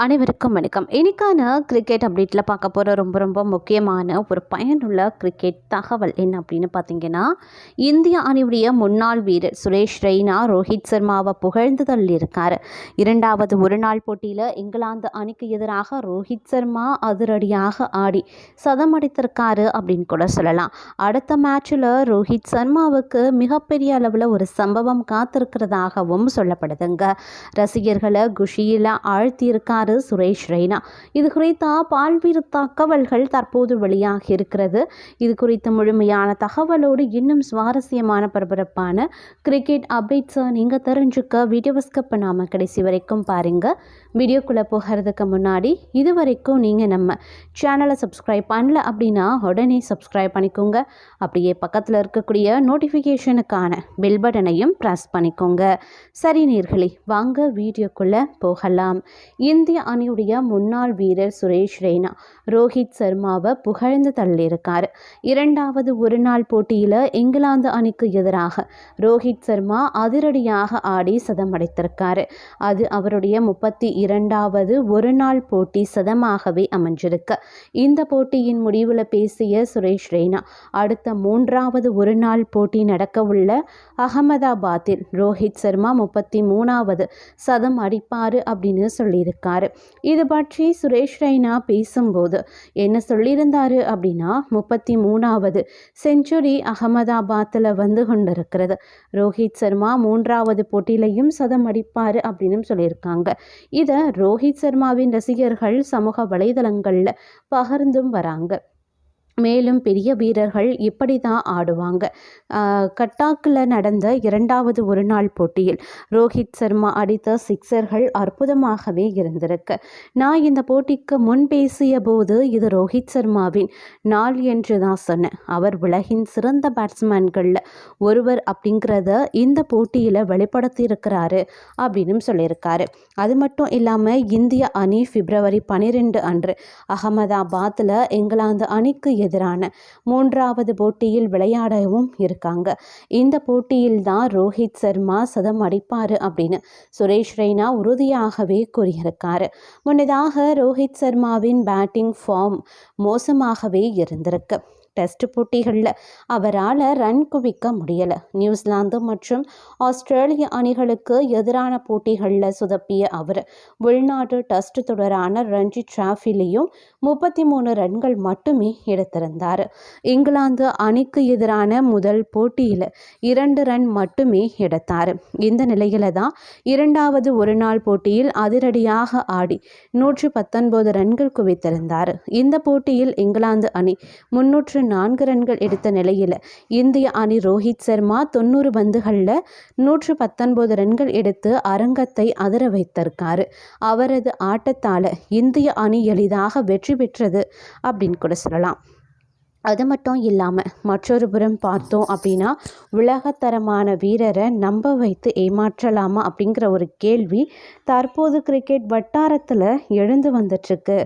அனைவருக்கும் வணக்கம். இன்னைக்கான கிரிக்கெட் அப்டேட்டில் பார்க்க போகிற ரொம்ப முக்கியமான ஒரு பயனுள்ள கிரிக்கெட் தகவல் என்ன அப்படின்னு பார்த்தீங்கன்னா, இந்திய அணியுடைய முன்னாள் வீரர் சுரேஷ் ரெய்னா ரோஹித் சர்மாவை புகழ்ந்து தள்ளியிருக்கார். இரண்டாவது ஒருநாள் போட்டியில் இங்கிலாந்து அணிக்கு எதிராக ரோஹித் சர்மா அதிரடியாக ஆடி சதம் அடித்திருக்காரு அப்படின்னு கூட சொல்லலாம். அடுத்த மேட்சில் ரோஹித் சர்மாவுக்கு மிகப்பெரிய அளவில் ஒரு சம்பவம் காத்திருக்கிறதாகவும் சொல்லப்படுதுங்க. ரசிகர்களை குஷியில் ஆழ்த்தியிருக்காரு சுரேஷ் ரெய்னா. இது குறித்த பல்வேறு தகவல்கள் தற்போது வெளியாகி இருக்கிறது. இது குறித்த முழுமையான தகவலோடு இன்னும் சுவாரஸ்யமான பரபரப்பான கிரிக்கெட் அப்டேட்ஸை நீங்கள் தெரிஞ்சுக்க வீடியோவை ஸ்கிப் பண்ணாமல் கடைசி வரைக்கும் பாருங்கள். வீடியோக்குள்ளே போகிறதுக்கு முன்னாடி இது வரைக்கும் நீங்கள் நம்ம சேனலை சப்ஸ்கிரைப் பண்ணல அப்படின்னா உடனே சப்ஸ்கிரைப் பண்ணிக்கோங்க. அப்படியே பக்கத்தில் இருக்கக்கூடிய நோட்டிஃபிகேஷனுக்கான பெல் பட்டனையும் ப்ரெஸ் பண்ணிக்கோங்க. சரி நேயர்களே, வாங்க வீடியோக்குள்ளே போகலாம். இந்திய அணியுடைய முன்னாள் வீரர் சுரேஷ் ரெய்னா ரோஹித் சர்மாவை புகழ்ந்து தள்ளியிருக்கார். இரண்டாவது ஒருநாள் போட்டியில் இங்கிலாந்து அணிக்கு எதிராக ரோஹித் சர்மா அதிரடியாக ஆடி சதம் அடித்திருக்காரு. அது அவருடைய 32வது ஒருநாள் போட்டி சதமாகவே அமைஞ்சிருக்கு. இந்த போட்டியின் முடிவில் பேசிய சுரேஷ் ரெய்னா, அடுத்த 3வது ஒருநாள் போட்டி நடக்க உள்ள அகமதாபாத்தில் ரோஹித் சர்மா 33வது சதம் அடிப்பார் அப்படின்னு சொல்லியிருக்காரு. இது பற்றி சுரேஷ் ரெய்னா பேசும்போது என்ன சொல்லியிருந்தாரு அப்படின்னா, 33வது செஞ்சுரி அகமதாபாத்தில் வந்து கொண்டிருக்கிறது. ரோஹித் சர்மா 3வது போட்டியிலையும் சதம் அடிப்பார் அப்படின்னு சொல்லியிருக்காங்க. இதை ரோஹித் சர்மாவின் ரசிகர்கள் சமூக வலைதளங்களில் பகிர்ந்தும் வராங்க. மேலும் பெரிய வீரர்கள் இப்படி தான் ஆடுவாங்க. கட்டாக்கில் நடந்த இரண்டாவது ஒருநாள் போட்டியில் ரோஹித் சர்மா அடித்த சிக்ஸர்கள் அற்புதமாகவே இருந்திருக்கு. நான் இந்த போட்டிக்கு முன் பேசிய போது இது ரோஹித் சர்மாவின் நாள் என்று தான் சொன்னேன். அவர் உலகின் சிறந்த பேட்ஸ்மேன்களில் ஒருவர் அப்படிங்கிறத இந்த போட்டியில் வெளிப்படுத்தி இருக்கிறாரு அப்படின்னு சொல்லியிருக்காரு. அது மட்டும் இல்லாமல் இந்திய அணி பிப்ரவரி 12 அன்று அகமதாபாத்தில் இங்கிலாந்து அணிக்கு எதிரான 3வது போட்டியில் விளையாடவும் இருக்காங்க. இந்த போட்டியில் தான் ரோஹித் சர்மா சதம் அடிப்பார் அப்படின்னு சுரேஷ் ரெய்னா உறுதியாகவே கூறியிருக்காரு. முன்னதாக ரோஹித் சர்மாவின் பேட்டிங் ஃபார்ம் மோசமாகவே இருந்திருக்கு. டெஸ்ட் போட்டிகளில் அவரால் ரன் குவிக்க முடியலை. நியூசிலாந்து மற்றும் ஆஸ்திரேலிய அணிகளுக்கு எதிரான போட்டிகளில் சொதப்பிய அவர் உள்நாட்டு டெஸ்ட் தொடரான ரஞ்சி டிராஃபிலையும் 33 ரன்கள் மட்டுமே எடுத்திருந்தார். இங்கிலாந்து அணிக்கு எதிரான முதல் போட்டியில் 2 ரன் மட்டுமே எடுத்தார். இந்த நிலையில தான் இரண்டாவது ஒருநாள் போட்டியில் அதிரடியாக ஆடி 119 ரன்கள் குவித்திருந்தார். இந்த போட்டியில் இங்கிலாந்து அணி 304 ரன்கள் எடுத்த நிலையில் இந்திய அணி ரோஹித் சர்மா 90 பந்துகளில் 119 ரன்கள் எடுத்து அரங்கத்தை அதிர வைத்திருக்காரு. அவரது ஆட்டத்தால் இந்திய அணி எளிதாக வெற்றி பெற்றது அப்படின்னு கூட சொல்லலாம். அது மட்டும் இல்லாமல் மற்றொரு புறம் பார்த்தோம் அப்படின்னா, உலகத்தரமான வீரரை நம்ப வைத்து ஏமாற்றலாமா அப்படிங்கிற ஒரு கேள்வி தற்போது கிரிக்கெட் வட்டாரத்தில் எழுந்து வந்துட்டுருக்கு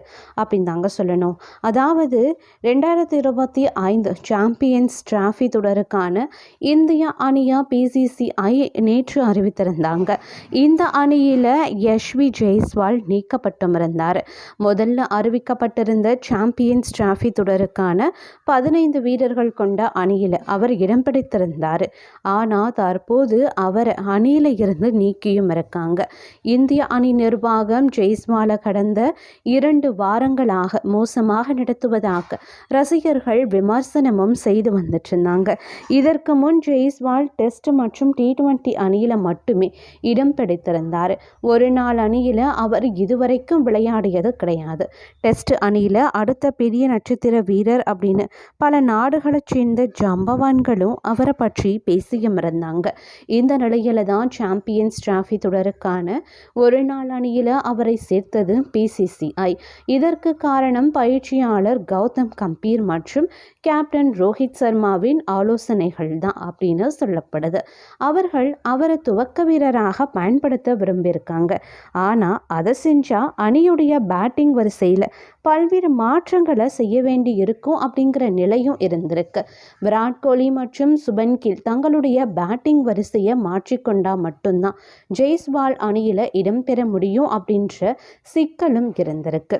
அப்படின்னு தாங்க சொல்லணும். அதாவது 2025 சாம்பியன்ஸ் டிராஃபி தொடருக்கான இந்திய அணியை PCCI நேற்று அறிவித்திருந்தாங்க. இந்த அணியில் யஷ்வி ஜெய்ஸ்வால் நீக்கப்பட்டும் இருந்தார். முதல்ல அறிவிக்கப்பட்டிருந்த சாம்பியன்ஸ் டிராஃபி தொடருக்கான 15 வீரர்கள் கொண்ட அணியில் அவர் இடம் பிடித்திருந்தார். ஆனால் தற்போது அவர் அணியில் இருந்து நீக்கியும் இருக்காங்க. இந்திய அணி நிர்வாகம் ஜெய்ஸ்வாலை கடந்த 2 வாரங்களாக மோசமாக நடத்துவதாக ரசிகர்கள் விமர்சனமும் செய்து வந்துட்டு இருந்தாங்க. இதற்கு முன் ஜெய்ஸ்வால் டெஸ்ட் மற்றும் T20 அணியில் மட்டுமே இடம் பிடித்திருந்தார். ஒரு நாள் அணியில் அவர் இதுவரைக்கும் விளையாடியது கிடையாது. டெஸ்ட் அணியில் அடுத்த பெரிய நட்சத்திர வீரர் அப்படின்னு பல நாடுகளைச் சேர்ந்த ஜம்பவான்களும் அவரை பற்றி பேசியும் இருந்தாங்க. இந்த நிலையில தான் சாம்பியன்ஸ் டிராஃபி தொடருக்கான ஒரு நாள் அணியில் அவரை சேர்த்தது PCCI. இதற்கு காரணம் பயிற்சியாளர் கௌதம் கம்பீர் மற்றும் கேப்டன் ரோஹித் சர்மாவின் ஆலோசனைகள் தான் அப்படின்னு சொல்லப்படுது. அவர்கள் அவரை துவக்க வீரராக பயன்படுத்த விரும்பியிருக்காங்க. ஆனால் அதை செஞ்சால் அணியுடைய பேட்டிங் வரிசையில் பல்வேறு மாற்றங்களை செய்ய வேண்டி இருக்கும் அப்படிங்கிற அப்படிங்கிற நிலையும் இருந்திருக்கு. விராட் கோலி மற்றும் சுபன் கில் தங்களுடைய பேட்டிங் வரிசையை மாற்றிக்கொண்டா மட்டும்தான் ஜெய்ஸ்வால் அணியில் இடம்பெற முடியும் அப்படின்ற சிக்கலும் இருந்திருக்கு.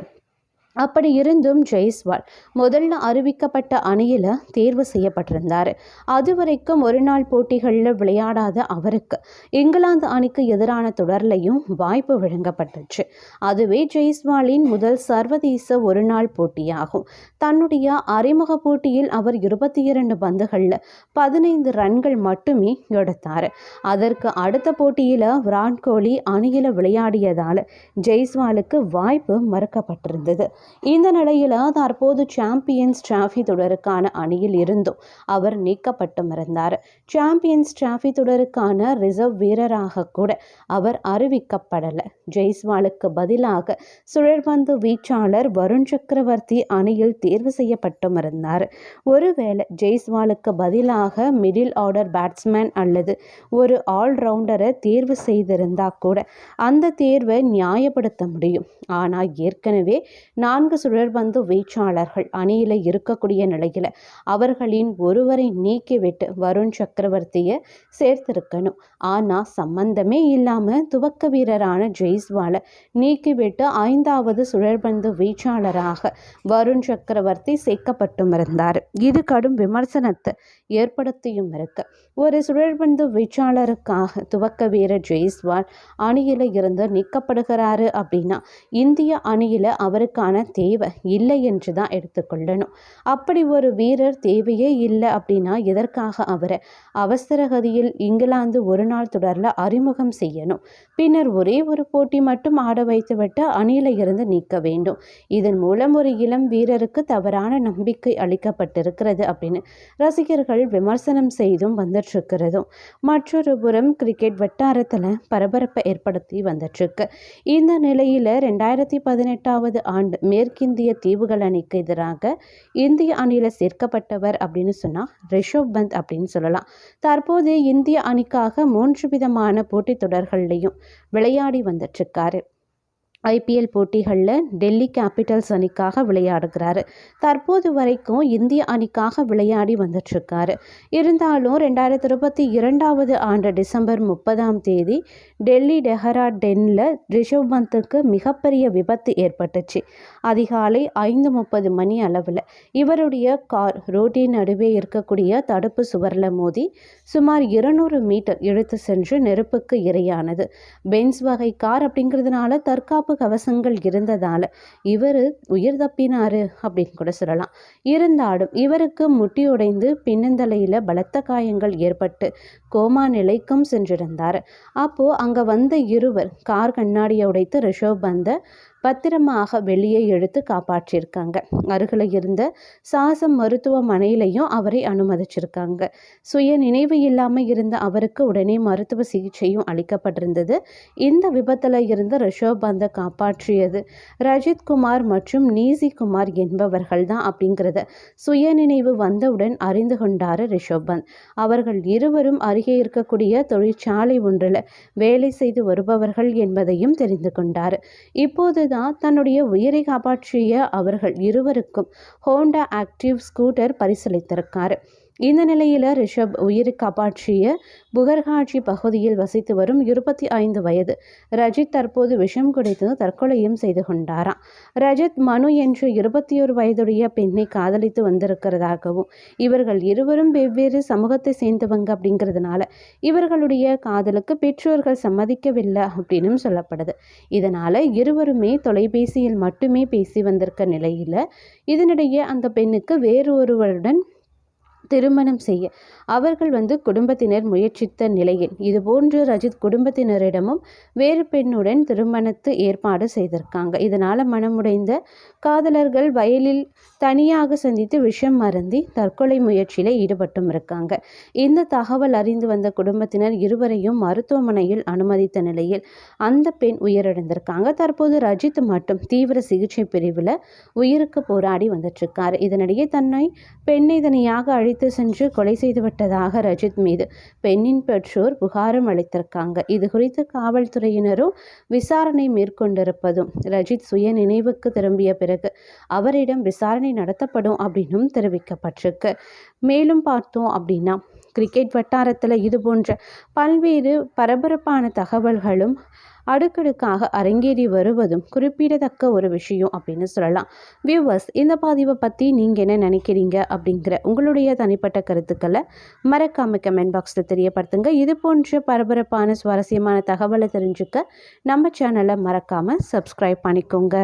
அப்படி இருந்தும் ஜெய்ஸ்வால் முதல்ல அறிவிக்கப்பட்ட அணியில் தேர்வு செய்யப்பட்டிருந்தார். அதுவரைக்கும் ஒரு நாள் போட்டிகளில் விளையாடாத அவருக்கு இங்கிலாந்து அணிக்கு எதிரான தொடர்லையும் வாய்ப்பு வழங்கப்பட்டுச்சு. அதுவே ஜெய்ஸ்வாலின் முதல் சர்வதேச ஒரு நாள் போட்டியாகும். தன்னுடைய அறிமுக போட்டியில் அவர் 22 பந்துகளில் 15 ரன்கள் மட்டுமே எடுத்தார். அதற்கு அடுத்த போட்டியில் விராட் கோலி அணியில் விளையாடியதால் ஜெய்ஸ்வாலுக்கு வாய்ப்பு மறுக்கப்பட்டிருந்தது. இந்த நிலையில் தற்போது சாம்பியன்ஸ் டிராஃபி தொடருக்கான அணியில் இருந்தும் அவர் நீக்கப்பட்டும் இருந்தார். சாம்பியன்ஸ் டிராஃபி தொடருக்கான ரிசர்வ் வீரராக கூட அவர் அறிவிக்கப்படலை. ஜெய்ஸ்வாலுக்கு பதிலாக சுழற்பந்து வீச்சாளர் வருண் சக்கரவர்த்தி அணியில் தேர்வு செய்யப்பட்டும் இருந்தார். ஒருவேளை ஜெய்ஸ்வாலுக்கு பதிலாக மிடில் ஆர்டர் பேட்ஸ்மேன் அல்லது ஒரு ஆல்ரவுண்டரை தேர்வு செய்திருந்தா கூட அந்த தேர்வை நியாயப்படுத்த முடியும். ஆனால் ஏற்கனவே 4 சுழற்பந்து வீச்சாளர்கள் அணியில் இருக்கக்கூடிய நிலையில் அவர்களின் ஒருவரை நீக்கிவிட்டு வருண் சக்கரவர்த்தியை சேர்த்திருக்கணும். ஆனால் சம்பந்தமே இல்லாமல் துவக்க வீரரான ஜெய்ஸ்வாலை நீக்கிவிட்டு 5வது சுழற்பந்து வீச்சாளராக வருண் சக்கரவர்த்தி சேர்க்கப்பட்டும் இருந்தார். இது கடும் விமர்சனத்தை ஏற்படுத்தியும் இருக்கு. ஒரு சுழற்பந்து வீச்சாளருக்காக துவக்க வீரர் ஜெய்ஸ்வால் அணியில் இருந்து நீக்கப்படுகிறாரு அப்படின்னா இந்திய அணியில் அவருக்கான தேவை இல்லை என்று தான் எடுத்துக்கொள்ளணும். அப்படி ஒரு வீரர் தேவையே இல்லை அப்படின்னா எதற்காக அவரை அவசரகதியில் இங்கிலாந்து ஒரு நாள் தொடரில் அறிமுகம் செய்யணும்? பின்னர் ஒரே ஒரு போட்டி மட்டும் ஆட வைத்துவிட்டு அணியில் இருந்து நீக்க வேண்டும். இதன் மூலம் ஒரு இளம் வீரருக்கு தவறான நம்பிக்கை அளிக்கப்பட்டிருக்கிறது அப்படின்னு ரசிகர்கள் விமர்சனம் செய்தும் வந்துட்டுருக்கிறதும் மற்றொரு புறம் கிரிக்கெட் வட்டாரத்தில் பரபரப்பை ஏற்படுத்தி வந்துட்டுருக்கு. இந்த நிலையில் 2018 ஆண்டு மேற்கிந்திய தீவுகள் அணிக்கு எதிராக இந்திய அணியில் சேர்க்கப்பட்டவர் அப்படின்னு சொன்னால் ரிஷப் பந்த் அப்படின்னு சொல்லலாம். தற்போது இந்திய அணிக்காக 3 விதமான போட்டித் தொடர்கள்லையும் விளையாடி வந்துட்டுருக்காரு. IPL போட்டிகளில் டெல்லி கேபிட்டல்ஸ் அணிக்காக விளையாடுகிறாரு. தற்போது வரைக்கும் இந்திய அணிக்காக விளையாடி வந்துட்டுருக்காரு. இருந்தாலும் 2022 ஆண்டு டிசம்பர் 30 டெல்லி டெஹ்ராடூனில் ரிஷப் பந்துக்கு மிகப்பெரிய விபத்து ஏற்பட்டுச்சு. அதிகாலை 5:30 மணி அளவில் இவருடைய கார் ரோட்டின் நடுவே இருக்கக்கூடிய தடுப்பு சுவரில் மோதி சுமார் 200 மீட்டர் இழுத்து சென்று நெருப்புக்கு இரையானது. பென்ஸ் வகை கார் அப்படிங்கிறதுனால தற்காப்பு கவசங்கள் இருந்ததால இவர் உயிர் தப்பினாரு அப்படின்னு கூட சொல்லலாம். இருந்தாலும் இவருக்கு முட்டி உடைந்து பின்னந்தலையில பலத்த காயங்கள் ஏற்பட்டு கோமா நிலைக்கும் சென்றிருந்தார். அப்போ அங்க வந்த இருவர் கார் கண்ணாடியை உடைத்து ரிஷப் பந்தை பத்திரமாக வெளியே எடுத்து காப்பாற்றியிருக்காங்க. அருகில் இருந்த சாசம் மருத்துவமனையிலையும் அவரை அனுமதிச்சிருக்காங்க. சுய நினைவு இல்லாமல் இருந்த அவருக்கு உடனே மருத்துவ சிகிச்சையும் அளிக்கப்பட்டிருந்தது. இந்த விபத்தில் இருந்து ரிஷப் பந்தை காப்பாற்றியது ரஜித் குமார் மற்றும் நீசி குமார் என்பவர்கள் தான் அப்படிங்கிறத சுய நினைவு வந்தவுடன் அறிந்து கொண்டார் ரிஷப் பந்த். அவர்கள் இருவரும் அருகே இருக்கக்கூடிய தொழிற்சாலை ஒன்றில் வேலை செய்து வருபவர்கள் என்பதையும் தெரிந்து கொண்டார். இப்போது தன்னுடைய உயிரை காப்பாற்றிய அவர்கள் இருவருக்கும் ஹோண்டா ஆக்டிவ் ஸ்கூட்டர் பரிசளித்திருக்காரு. இந்த நிலையில் ரிஷப் உயிரை காப்பாற்றிய புகர்காட்சி பகுதியில் வசித்து வரும் 25 வயது ரஜித் தற்போது விஷம் குடித்து தற்கொலையும் செய்து கொண்டாராம். ரஜித் மனு என்ற 21 வயதுடைய பெண்ணை காதலித்து வந்திருக்கிறதாகவும் இவர்கள் இருவரும் வெவ்வேறு சமூகத்தை சேர்ந்தவங்க அப்படிங்கிறதுனால இவர்களுடைய காதலுக்கு பெற்றோர்கள் சம்மதிக்கவில்லை அப்படின்னு சொல்லப்படுது. இதனால இருவருமே தொலைபேசியில் மட்டுமே பேசி வந்திருக்க நிலையில் இதனிடையே அந்த பெண்ணுக்கு வேறு ஒருவருடன் திருமணம் செய்ய அவர்கள் குடும்பத்தினர் முயற்சித்த நிலையில் இதுபோன்று ரஜித் குடும்பத்தினரிடமும் வேறு பெண்ணுடன் திருமணத்து ஏற்பாடு செய்திருக்காங்க. இதனால் மனமுடைந்த காதலர்கள் வயலில் தனியாக சந்தித்து விஷம் அருந்தி தற்கொலை முயற்சியில் ஈடுபட்டும் இருக்காங்க. இந்த தகவல் அறிந்து வந்த குடும்பத்தினர் இருவரையும் மருத்துவமனையில் அனுமதித்த நிலையில் அந்த பெண் உயிரிழந்திருக்காங்க. தற்போது ரஜித் மட்டும் தீவிர சிகிச்சை பிரிவில் உயிருக்கு போராடி வந்துட்டு இருக்காரு. இதனிடையே தன்னை பெண்ணை தனியாக அழைத்து அழைத்து சென்று கொலை செய்துவிட்டதாக ரஜித் மீது பெண்ணின் பெற்றோர் புகாரும் அளித்திருக்காங்க. இது குறித்து காவல்துறையினரும் விசாரணை மேற்கொண்டிருப்பதும், ரஜித் சுய நினைவுக்கு திரும்பிய பிறகு அவரிடம் விசாரணை நடத்தப்படும் அப்படின்னும் தெரிவிக்கப்பட்டிருக்கு. மேலும் பார்த்தோம் அப்படின்னா, கிரிக்கெட் வட்டாரத்தில் இது போன்ற பல்வேறு பரபரப்பான தகவல்களும் அடுக்கடுக்காக அரங்கேறி வருவதும் குறிப்பிடத்தக்க ஒரு விஷயம் அப்படின்னு சொல்லலாம். வியூவர்ஸ், இந்த பதிவை பற்றி நீங்கள் என்ன நினைக்கிறீங்க அப்படிங்கிற உங்களுடைய தனிப்பட்ட கருத்துக்களை மறக்காம கமெண்ட் பாக்ஸில் தெரியப்படுத்துங்க. இது போன்ற பரபரப்பான சுவாரஸ்யமான தகவலை தெரிஞ்சுக்க நம்ம சேனலை மறக்காமல் சப்ஸ்கிரைப் பண்ணிக்கோங்க.